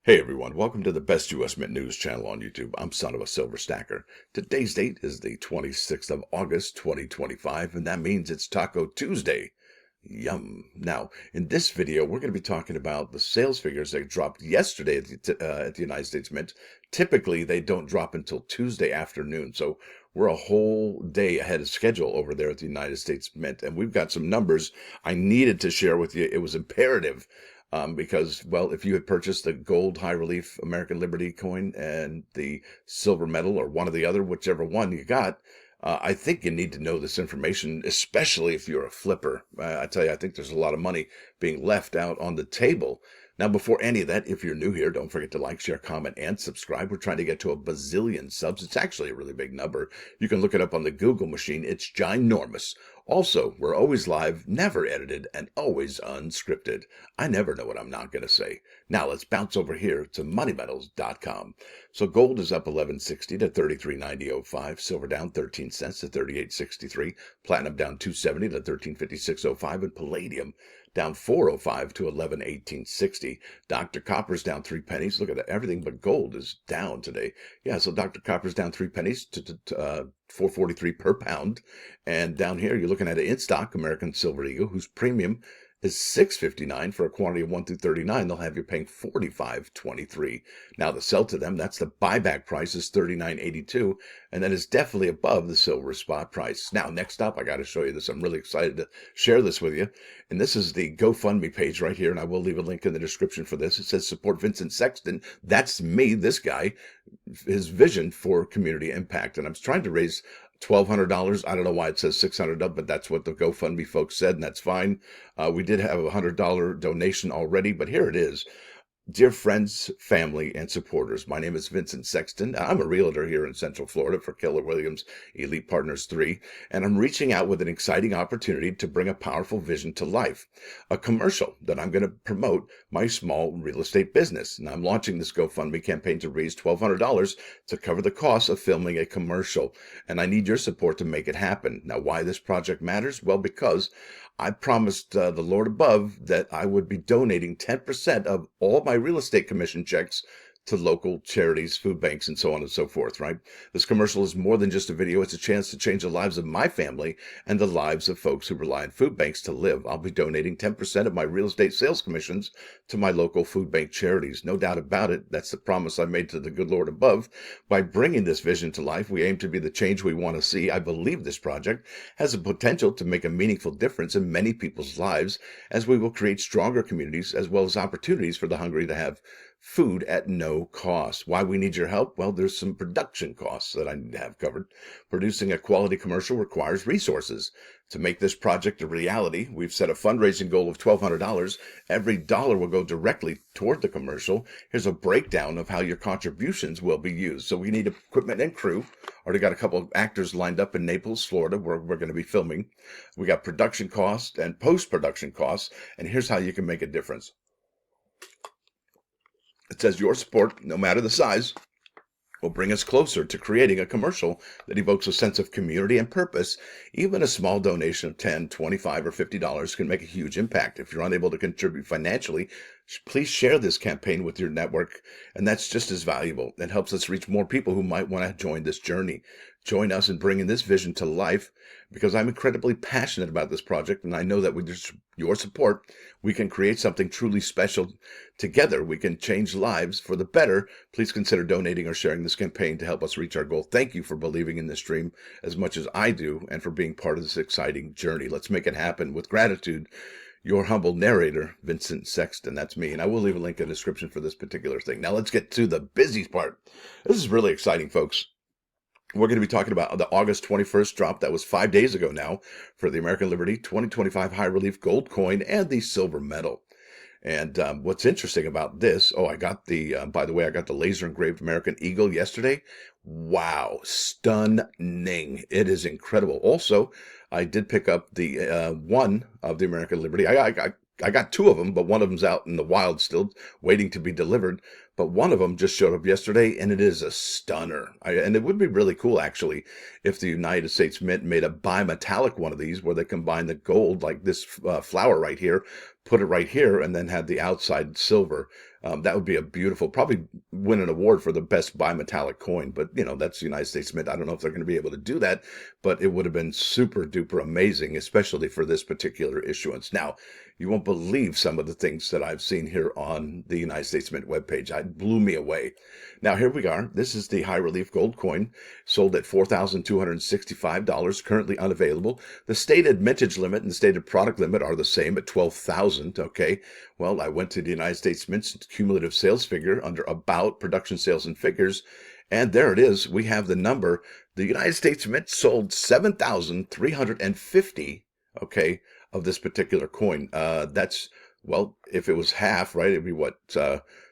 Hey everyone, welcome to the best US Mint news channel on YouTube. I'm sonofasilverstacker. Today's date is the 26th of August, 2025, and that means it's Taco Tuesday. Yum. Now, in this video, we're going to be talking about the sales figures that dropped yesterday at the United States Mint. Typically, they don't drop until Tuesday afternoon, so we're a whole day ahead of schedule over there at the United States Mint, and we've got some numbers I needed to share with you. It was imperative. Because, well, if you had purchased the gold high relief American Liberty coin and the silver medal or one or the other, whichever one you got, I think you need to know this information, especially if you're a flipper. I tell you, I think there's a lot of money being left out on the table. Now, before any of that, if you're new here, don't forget to like, share, comment, and subscribe. We're trying to get to a bazillion subs. It's actually a really big number. You can look it up on the Google machine. It's ginormous. Also, we're always live, never edited, and always unscripted. I never know what I'm not going to say. Now, let's bounce over here to moneymetals.com. So gold is up 11.60 to 33.90.05. Silver down 13 cents to 38.63. Platinum down 270 to 13.56.05. And palladium down 4.05 to 11.18.60. Dr. Copper's down 3 pennies. Look at that. Everything but gold is down today. Yeah, so Dr. Copper's down 3 pennies to 4.43 per pound. And down here, you're looking at an in-stock American Silver Eagle, whose premium is $6.59 for a quantity of 1 through 39. They'll have you paying $45.23. Now, the sell to them, that's the buyback price, is $39.82, and that is definitely above the silver spot price. Now, next up, I got to show you this. I'm really excited to share this with you. And this is the GoFundMe page right here, and I will leave a link in the description for this. It says support Vincent Sexton. That's me, this guy, his vision for community impact. And I'm trying to raise $1,200. I don't know why it says $600, but that's what the GoFundMe folks said, and that's fine. We did have a $100 donation already, but here it is. Dear friends, family, and supporters, my name is Vincent Sexton. I'm a realtor here in Central Florida for Keller Williams Elite Partners 3, and I'm reaching out with an exciting opportunity to bring a powerful vision to life, a commercial that I'm going to promote my small real estate business. And I'm launching this GoFundMe campaign to raise $1,200 to cover the cost of filming a commercial, and I need your support to make it happen. Now, why this project matters? Well, because I promised the Lord above that I would be donating 10% of all my real estate commission checks to local charities, food banks, and so on and so forth, right? This commercial is more than just a video. It's a chance to change the lives of my family and the lives of folks who rely on food banks to live. I'll be donating 10% of my real estate sales commissions to my local food bank charities. No doubt about it. That's the promise I made to the good Lord above. By bringing this vision to life, we aim to be the change we want to see. I believe this project has the potential to make a meaningful difference in many people's lives, as we will create stronger communities as well as opportunities for the hungry to have food at no cost. Why we need your help? Well, there's some production costs that I need to have covered. Producing a quality commercial requires resources. To make this project a reality, we've set a fundraising goal of $1,200. Every dollar will go directly toward the commercial. Here's a breakdown of how your contributions will be used. So we need equipment and crew. Already got a couple of actors lined up in Naples, Florida, where we're going to be filming. We got production costs and post-production costs, and here's how you can make a difference. It says your support, no matter the size, will bring us closer to creating a commercial that evokes a sense of community and purpose. Even a small donation of $10, $25, or $50 can make a huge impact. If you're unable to contribute financially, please share this campaign with your network, and that's just as valuable. It helps us reach more people who might want to join this journey. Join us in bringing this vision to life, because I'm incredibly passionate about this project, and I know that with your support, we can create something truly special. Together, we can change lives for the better. Please consider donating or sharing this campaign to help us reach our goal. Thank you for believing in this dream as much as I do, and for being part of this exciting journey. Let's make it happen. With gratitude, your humble narrator, Vincent Sexton. That's me, and I will leave a link in the description for this particular thing. Now let's get to the busy part. This is really exciting, folks. We're going to be talking about the August 21st drop. That was 5 days ago now, for the American Liberty 2025 High Relief Gold Coin and the Silver Medal. And what's interesting about this, I got by the way, I got the laser engraved American Eagle yesterday. Wow, stunning. It is incredible. Also, I did pick up the one of the American Liberty. I got two of them, but one of them's out in the wild still, waiting to be delivered. But one of them just showed up yesterday, and it is a stunner. And it would be really cool, actually, if the United States Mint made a bimetallic one of these, where they combine the gold, like this flower right here, put it right here, and then had the outside silver. That would be a beautiful, probably win an award for the best bimetallic coin. But, you know, that's the United States Mint. I don't know if they're going to be able to do that, but it would have been super duper amazing, especially for this particular issuance. Now, you won't believe some of the things that I've seen here on the United States Mint webpage. It blew me away. Now, here we are. This is the high relief gold coin, sold at $4,265, currently unavailable. The stated mintage limit and the stated product limit are the same at $12,000. Okay. Well, I went to the United States Mint's cumulative sales figure under About Production Sales and Figures, and there it is. We have the number. The United States Mint sold 7,350, okay, of this particular coin. That's, well, if it was half, right, it'd be what,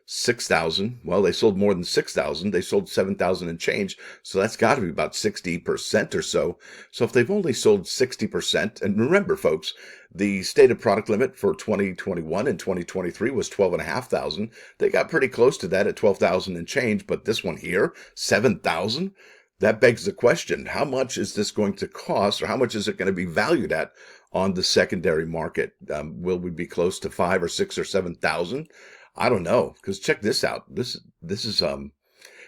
6,000. Well, they sold more than 6,000. They sold 7,000 and change. So that's got to be about 60% or so. So if they've only sold 60%, and remember, folks, the stated product limit for 2021 and 2023 was 12,500. They got pretty close to that at 12,000 and change. But this one here, 7,000. That begs the question, how much is this going to cost, or how much is it going to be valued at on the secondary market? Will we be close to 5 or 6 or 7,000? I don't know, because check this out. This is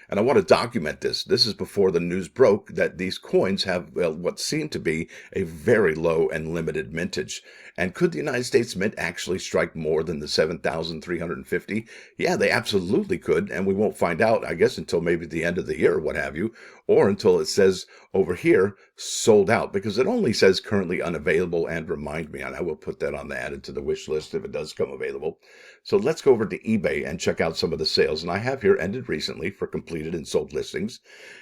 and I want to document this. This is before the news broke that these coins have, well, what seemed to be a very low and limited mintage. And could the United States Mint actually strike more than the 7,350? Yeah, they absolutely could, and we won't find out, I guess, until maybe the end of the year or what have you, or until it says over here, sold out, because it only says currently unavailable and remind me, and I will put that on the added to the wish list if it does come available. So let's go over to eBay and check out some of the sales. And I have here ended recently for completed and sold listings.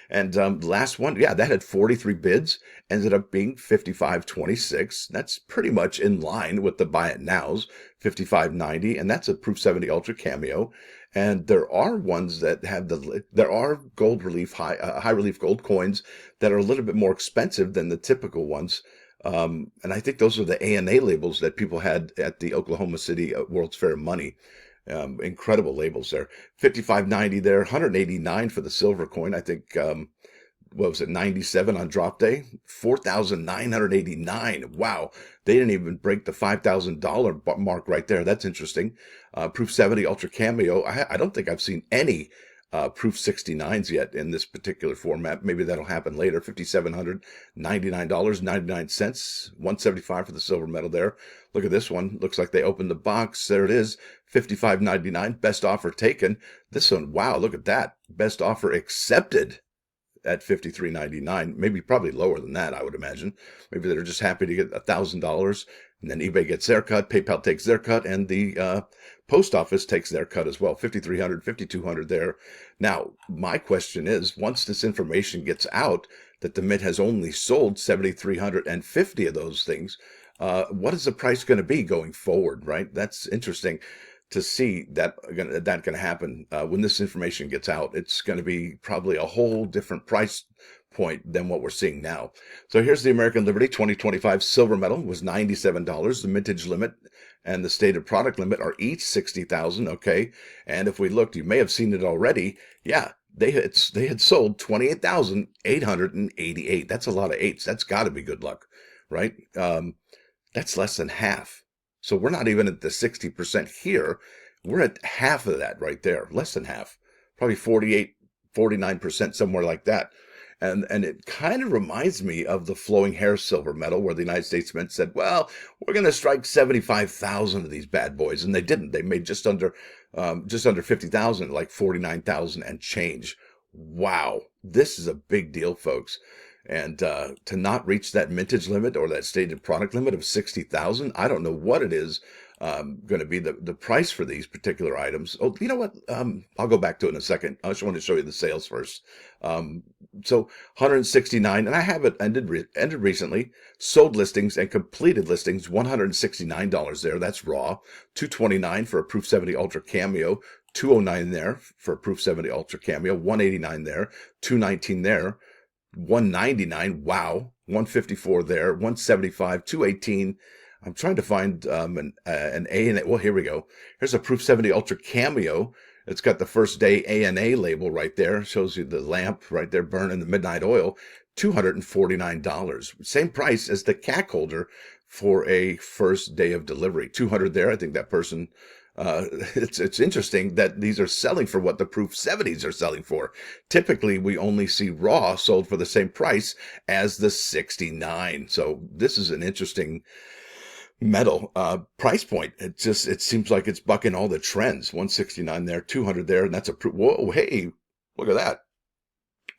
And the last one, yeah, that had 43 bids, ended up being 55.26. That's pretty much in line with the buy it nows, 55.90, and that's a Proof 70 Ultra Cameo. And there are ones that have there are gold relief, high relief gold coins that are a little bit more expensive than the typical ones. And I think those are the ANA labels that people had at the Oklahoma City World's Fair Money. Incredible labels there. 55.90 there, 189 for the silver coin. I think, what was it, 97 on drop day? 4,989. Wow. They didn't even break the $5,000 mark right there. That's interesting. Proof 70 Ultra Cameo. I don't think I've seen any Proof 69s yet in this particular format. Maybe that'll happen later. $5,799.99. 175 for the silver medal there. Look at this one. Looks like they opened the box. There it is. $55.99. Best offer taken. This one, wow, look at that. Best offer accepted at $53.99. Maybe probably lower than that, I would imagine. Maybe they're just happy to get $1,000, and then eBay gets their cut, PayPal takes their cut, and the post office takes their cut as well. $5,300, $5,200 there. Now, my question is, once this information gets out that the Mint has only sold 7,350 of those things, what is the price going to be going forward, right? That's interesting to see that going to happen when this information gets out. It's going to be probably a whole different price point than what we're seeing now. So here's the American Liberty 2025 silver medal was $97. The mintage limit and the stated product limit are each 60,000. Okay, and if we looked, you may have seen it already. Yeah, they had sold 28,888. That's a lot of eights. That's got to be good luck, right? That's less than half. So we're not even at the 60% here. We're at half of that right there, less than half, probably 48, 49%, somewhere like that. And it kind of reminds me of the flowing hair silver medal, where the United States Mint said, well, we're going to strike 75,000 of these bad boys. And they didn't. They made just under 50,000, like 49,000 and change. Wow. This is a big deal, folks. And to not reach that mintage limit or that stated product limit of 60,000, I don't know what it is going to be the price for these particular items. Oh, you know what? I'll go back to it in a second. I just want to show you the sales first. So 169, and I have it ended recently. Sold listings and completed listings, $169 there. That's raw. $229 for a Proof 70 Ultra Cameo. $209 there for a Proof 70 Ultra Cameo. $189 there. $219 there. $199, wow. $154 there. $175, $218. I'm trying to find an ANA. Well, here we go. Here's a Proof 70 Ultra Cameo. It's got the first day ANA label right there. Shows you the lamp right there burning the midnight oil. $249. Same price as the CAC holder for a first day of delivery. 200 there. I think that person, it's interesting that these are selling for what the Proof 70s are selling for. Typically, we only see raw sold for the same price as the 69. So this is an interesting metal price point. It seems like it's bucking all the trends. 169 there, 200 there, and that's a Proof. Whoa, hey, look at that.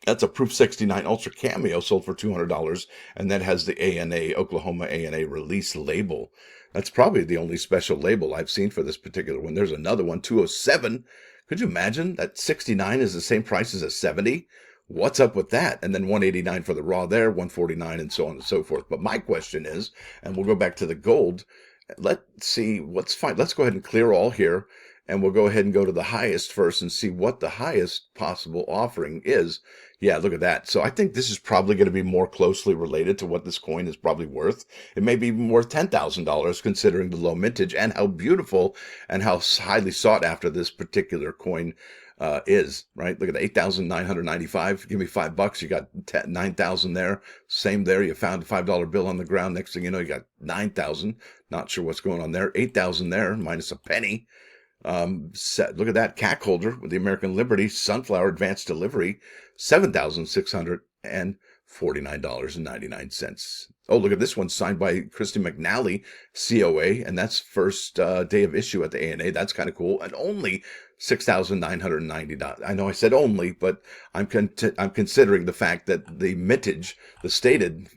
That's a Proof 69 Ultra Cameo sold for $200, and that has the ANA, Oklahoma ANA release label. That's probably the only special label I've seen for this particular one. There's another one, 207. Could you imagine that 69 is the same price as a 70? What's up with that? And then 189 for the raw there, 149, and so on and so forth. But my question is, and we'll go back to the gold, let's see what's fine. Let's go ahead and clear all here, and we'll go ahead and go to the highest first and see what the highest possible offering is. Yeah, look at that. So I think this is probably going to be more closely related to what this coin is probably worth. It may be even worth $10,000 considering the low mintage and how beautiful and how highly sought after this particular coin is, right? Look at the 8,995. Give me $5. You got 9,000 there. Same there. You found a $5 bill on the ground. Next thing you know, you got 9,000. Not sure what's going on there. 8,000 there minus a penny. Look at that CAC holder with the American Liberty Sunflower Advanced Delivery, $7,649.99. Oh, look at this one signed by Christy McNally, COA, and that's first day of issue at the ANA. That's kind of cool, and only $6,990. I know I said only, but I'm considering the fact that the mintage, the stated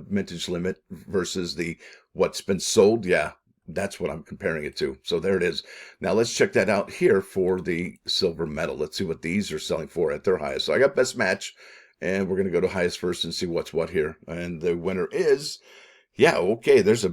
mintage limit versus the what's been sold. Yeah. That's what I'm comparing it to. So there it is. Now let's check that out here for the silver medal. Let's see what these are selling for at their highest. So I got best match, and we're going to go to highest first and see what's what here. And the winner is, yeah, okay, that's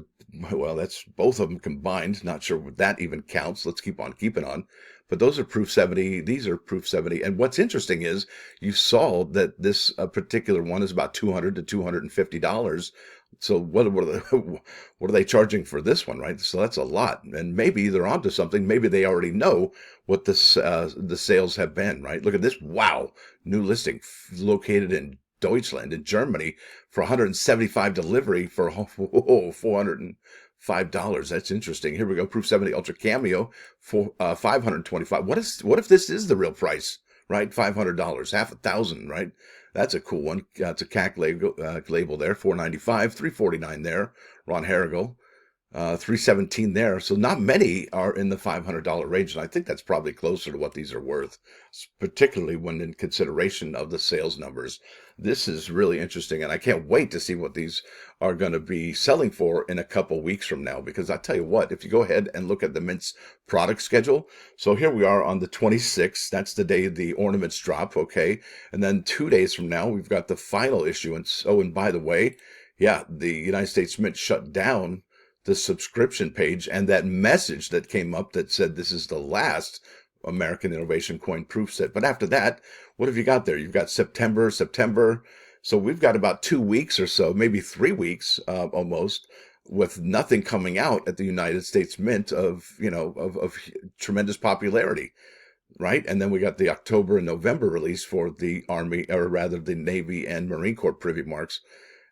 both of them combined. Not sure what that even counts. Let's keep on keeping on. But those are Proof 70. These are Proof 70. And what's interesting is you saw that this particular one is about $200 to $250. So what are they charging for this one, right? So that's a lot. And maybe they're onto something. Maybe they already know what the sales have been, right? Look at this. Wow. New listing located in Deutschland, in Germany, for 175 delivery for $405. That's interesting. Here we go. Proof 70 Ultra Cameo for $525. What if this is the real price, right? $500, $1,000, right? That's a cool one. It's a CAC label there, $495, $349 there. Ron Harrigal, $317 there. So not many are in the $500 range, and I think that's probably closer to what these are worth, particularly when in consideration of the sales numbers. This is really interesting, and I can't wait to see what these are going to be selling for in a couple weeks from now, because I tell you what, if you go ahead and look at the Mint's product schedule, so here we are on the 26th. That's the day the ornaments drop, okay? And then 2 days from now, we've got the final issuance. Oh, and by the way, yeah, the United States Mint shut down the subscription page, and that message that came up that said this is the last American Innovation Coin Proof set. But after that, what have you got there? You've got September. So we've got about 2 weeks or so, maybe 3 weeks almost, with nothing coming out at the United States Mint of tremendous popularity, right? And then we got the October and November release for the Army, or rather the Navy and Marine Corps privy marks.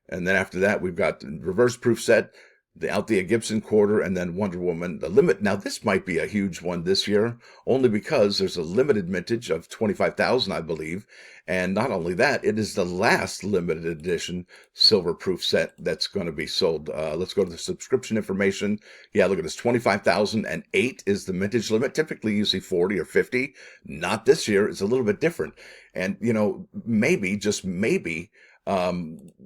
And then after that, we've got the reverse proof set, the Althea Gibson quarter, and then Wonder Woman, the limit. Now, this might be a huge one this year, only because there's a limited mintage of 25,000, I believe. And not only that, it is the last limited edition silver proof set that's going to be sold. Let's go to the subscription information. Yeah, look at this, 25,008 is the mintage limit. Typically, you see 40 or 50. Not this year. It's a little bit different. And, maybe, just maybe,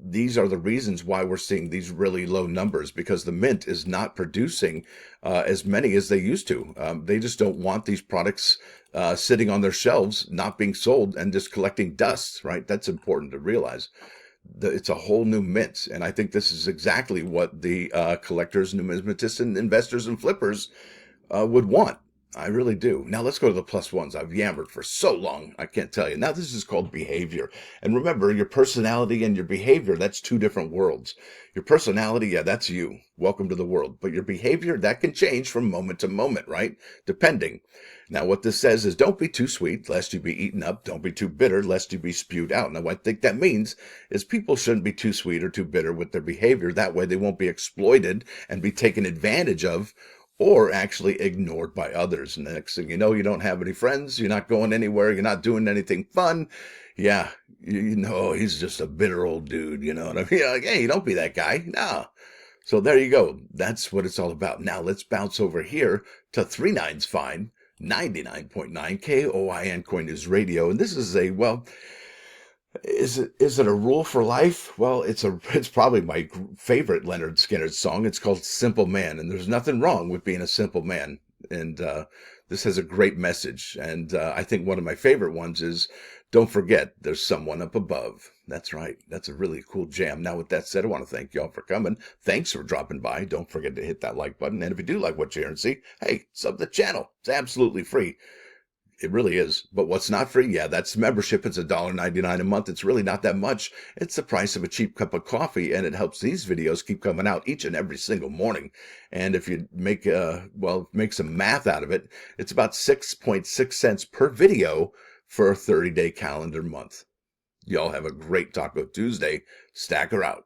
these are the reasons why we're seeing these really low numbers, because the Mint is not producing as many as they used to. They just don't want these products sitting on their shelves, not being sold, and just collecting dust, right? That's important to realize. It's a whole new Mint, and I think this is exactly what the collectors, numismatists, and investors and flippers would want. I really do. Now let's go to the plus ones. I've yammered for so long, I can't tell you. Now this is called behavior. And remember, your personality and your behavior, that's two different worlds. Your personality, yeah, that's you. Welcome to the world. But your behavior, that can change from moment to moment, right? Depending. Now what this says is don't be too sweet, lest you be eaten up. Don't be too bitter, lest you be spewed out. Now what I think that means is people shouldn't be too sweet or too bitter with their behavior. That way they won't be exploited and be taken advantage of, or actually ignored by others. And the next thing you know, you don't have any friends, you're not going anywhere, you're not doing anything fun. Yeah, you know, he's just a bitter old dude, you know what I mean? Like, hey, don't be that guy. No. So there you go. That's what it's all about. Now let's bounce over here to 39's Fine, 99.9 KOIN Coin News Radio. And this is a, well, is it a rule for life? Well, it's probably my favorite Lynyrd Skynyrd song. It's called Simple Man, and there's nothing wrong with being a simple man. And this has a great message. And I think one of my favorite ones is, don't forget, there's someone up above. That's right. That's a really cool jam. Now, with that said, I want to thank y'all for coming. Thanks for dropping by. Don't forget to hit that like button. And if you do like what you hear and see, hey, sub the channel. It's absolutely free. It really is. But what's not free? Yeah, that's membership. It's $1.99 a month. It's really not that much. It's the price of a cheap cup of coffee, and it helps these videos keep coming out each and every single morning. And if you make some math out of it, it's about 6.6 cents per video for a 30-day calendar month. Y'all have a great Taco Tuesday. Stacker out.